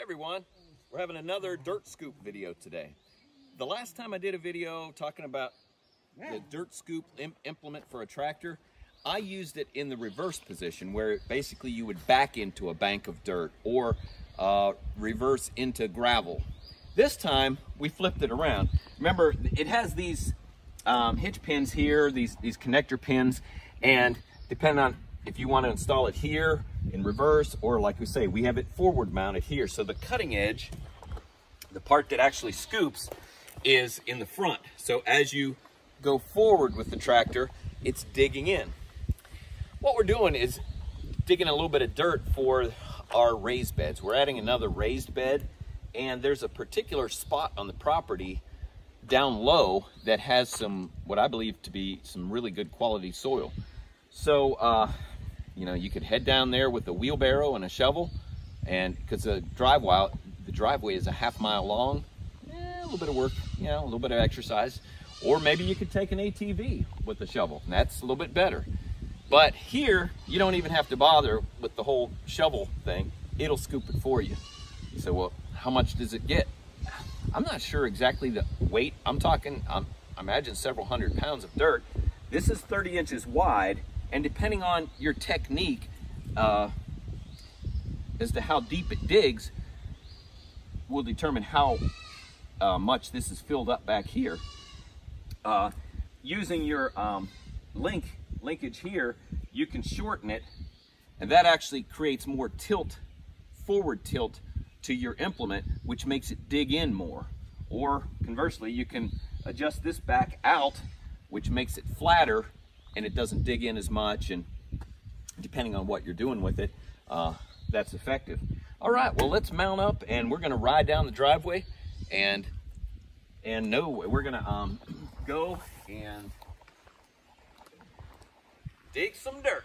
Hey everyone, we're having another dirt scoop video today. The last time I did a video talking about the dirt scoop implement for a tractor, I used it in the reverse position where basically you would back into a bank of dirt or reverse into gravel. This time we flipped it around. Remember, it has these hitch pins here, these connector pins, and depending on if you want to install it here in reverse, or like we say, we have it forward mounted here. So the cutting edge, the part that actually scoops, is in the front. So as you go forward with the tractor, it's digging in. What we're doing is digging a little bit of dirt for our raised beds. We're adding another raised bed, and there's a particular spot on the property down low that has some, what I believe to be some really good quality soil. So, you know, you could head down there with a wheelbarrow and a shovel, and because the driveway is a half-mile long, a little bit of work, you know, a little bit of exercise. Or maybe you could take an ATV with a shovel, and that's a little bit better. But here, you don't even have to bother with the whole shovel thing. It'll scoop it for you. You say, well, how much does it get? I'm not sure exactly the weight. I'm talking, I imagine several hundred pounds of dirt. This is 30 inches wide, and depending on your technique as to how deep it digs will determine how much this is filled up back here. Using your linkage here, you can shorten it, and that actually creates more tilt, forward tilt to your implement, which makes it dig in more. Or conversely, you can adjust this back out, which makes it flatter and it doesn't dig in as much, and depending on what you're doing with it, that's effective. All right, well, let's mount up and we're gonna ride down the driveway, and we're gonna go and dig some dirt.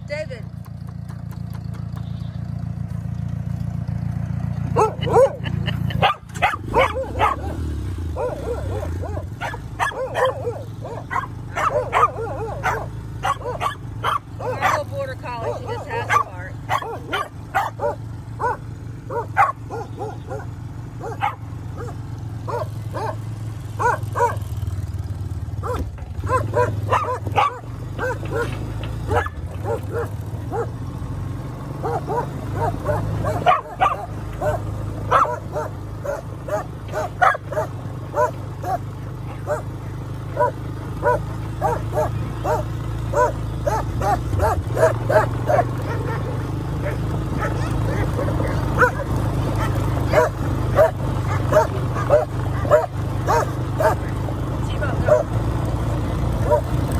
David. Our border collie, she just has a part. Go.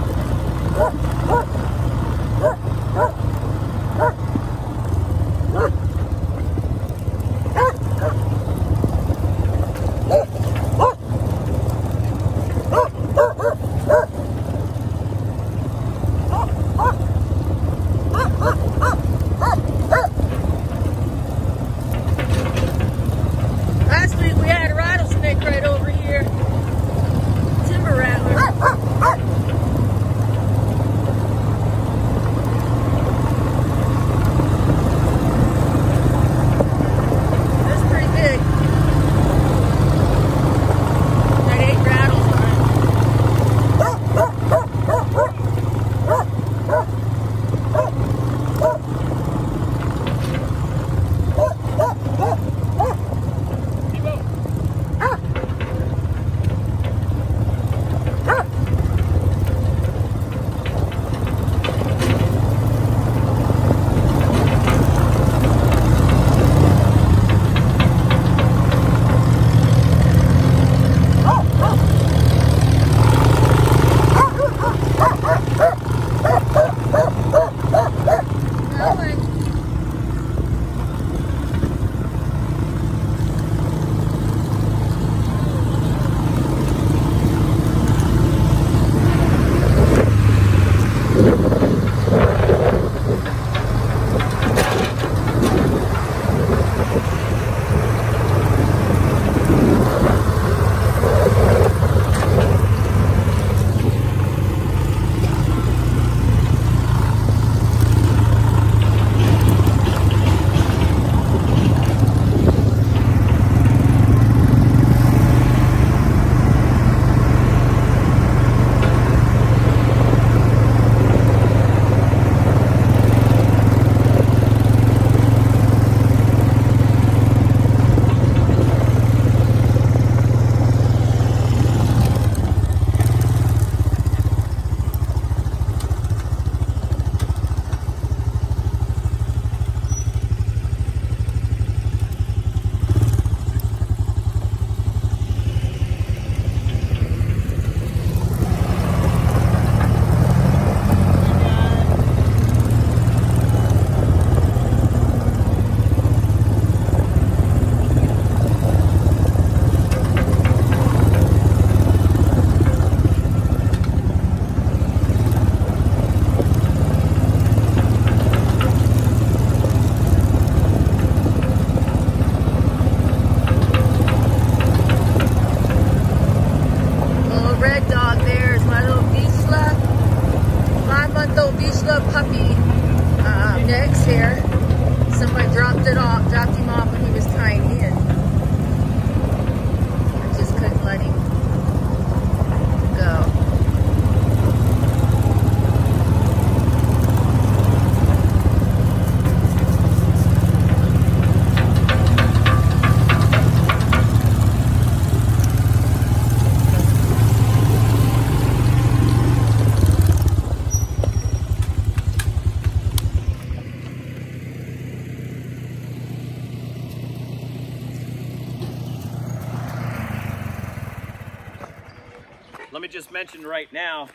just mentioned right now,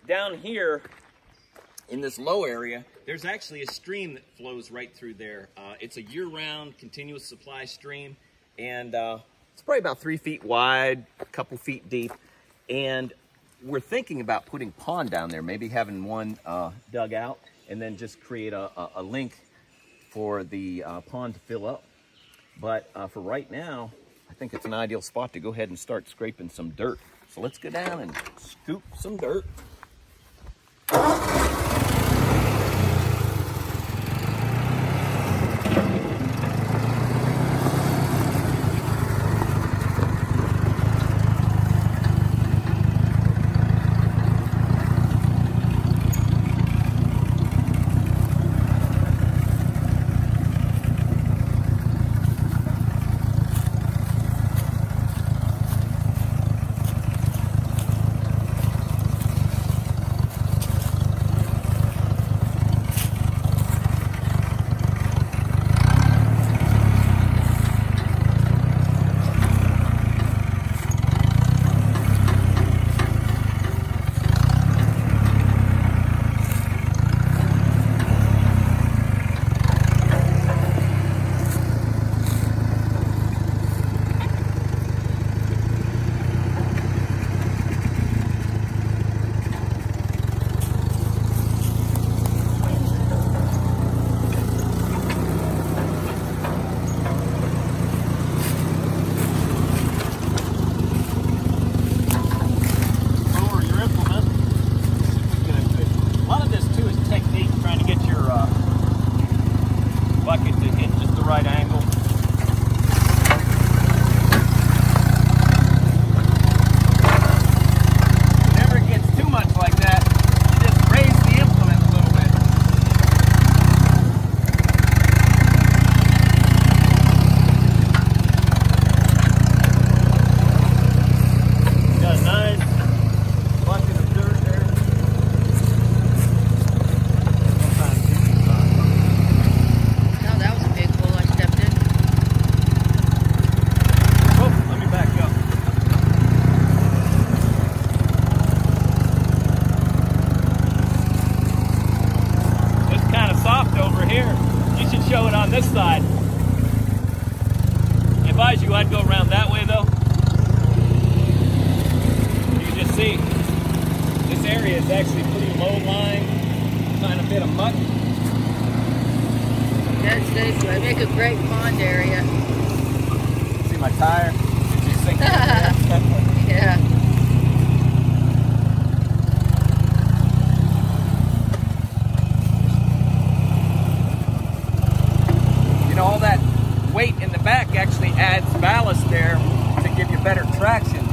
down here in this low area, there's actually a stream that flows right through there. It's a year-round continuous supply stream, and it's probably about 3 feet wide, a couple feet deep, and we're thinking about putting pond down there, maybe having one dug out, and then just create a link for the pond to fill up. But for right now, I think it's an ideal spot to go ahead and start scraping some dirt. So let's go down and scoop some dirt. Bucket to hit just the right angle. Whenever it gets too much like that, you just raise the implement a little bit. Got a nice bucket of dirt there. Show it on this side. If I was you, I'd go around that way though. You can just see this area is actually pretty low lying, kind of bit of muck. That stays would make a great pond area. See my tire? It's just sinking. Yeah. All that weight in the back actually adds ballast there to give you better traction.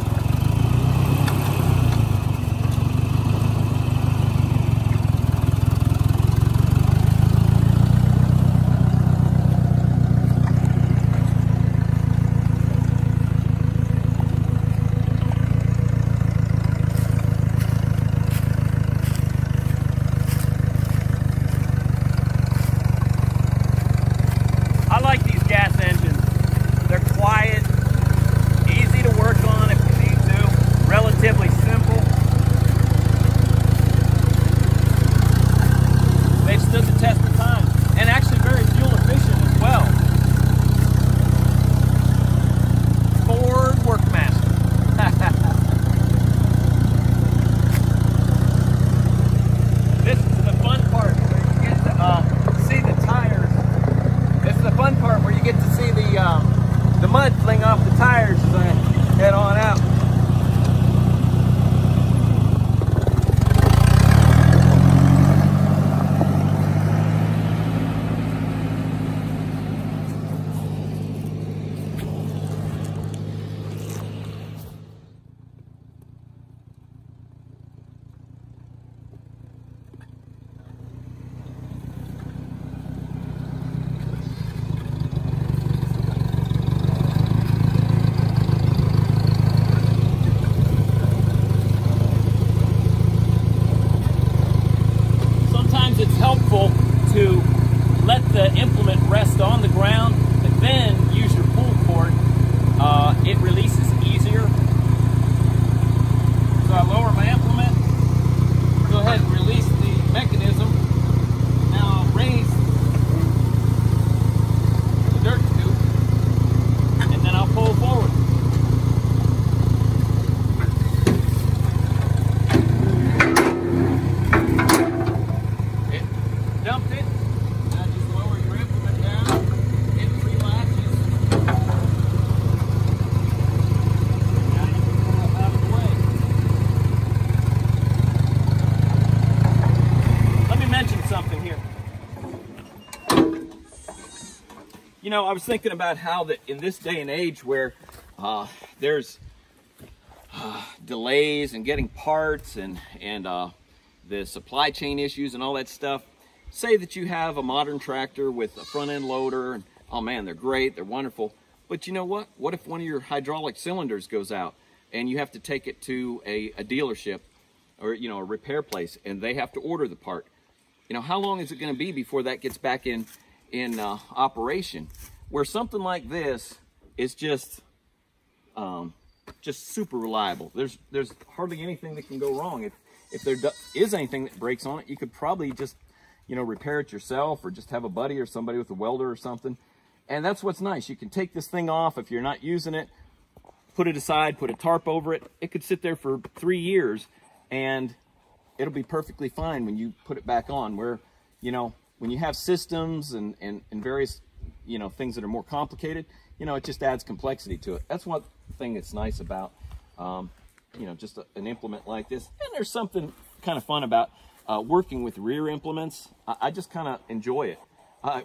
I like these gas engines. They're quiet, easy to work on if you need to, relatively simple. They've stood the test of time, and actually very fuel efficient as well. Ford Workmaster. This is the fun part where you get to see the tires. This is the fun part where you get to see the mud fling off the tires as I head on out. It's helpful to let the implement rest on the ground and then use your pull cord. It releases easier. So I lower my You know, I was thinking about how that in this day and age where there's delays in getting parts and the supply chain issues and all that stuff. Say that you have a modern tractor with a front end loader, and oh man, they're great, they're wonderful. But you know what? What if one of your hydraulic cylinders goes out and you have to take it to a dealership or, you know, a repair place, and they have to order the part? You know, how long is it going to be before that gets back in operation? Where something like this is just super reliable. There's hardly anything that can go wrong. If there is anything that breaks on it, you could probably just, you know, repair it yourself, or just have a buddy or somebody with a welder or something. And that's what's nice. You can take this thing off if you're not using it, put it aside, put a tarp over it. It could sit there for 3 years and it'll be perfectly fine when you put it back on. Where, you know, when you have systems and various, you know, things that are more complicated, you know, it just adds complexity to it. That's one thing that's nice about, you know, just an implement like this. And there's something kind of fun about working with rear implements. I just kind of enjoy it.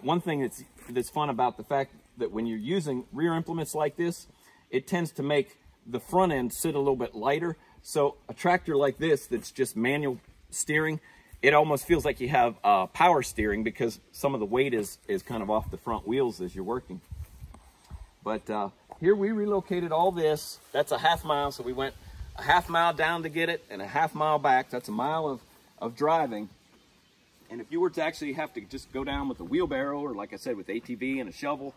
One thing that's fun about the fact that when you're using rear implements like this, it tends to make the front end sit a little bit lighter. So a tractor like this that's just manual steering, it almost feels like you have power steering, because some of the weight is kind of off the front wheels as you're working. But here we relocated all this. That's a half mile, so we went a half mile down to get it and a half mile back. That's a mile of driving. And if you were to actually have to just go down with a wheelbarrow, or like I said, with ATV and a shovel,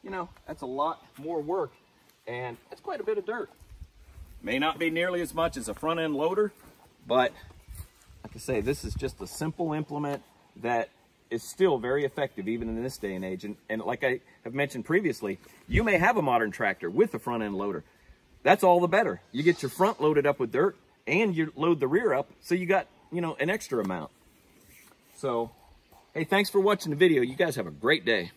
you know, that's a lot more work, and it's quite a bit of dirt. May not be nearly as much as a front end loader, but like I say, this is just a simple implement that is still very effective even in this day and age. And like I have mentioned previously, you may have a modern tractor with a front end loader. That's all the better. You get your front loaded up with dirt and you load the rear up, so you got, you know, an extra amount. So, hey, thanks for watching the video. You guys have a great day.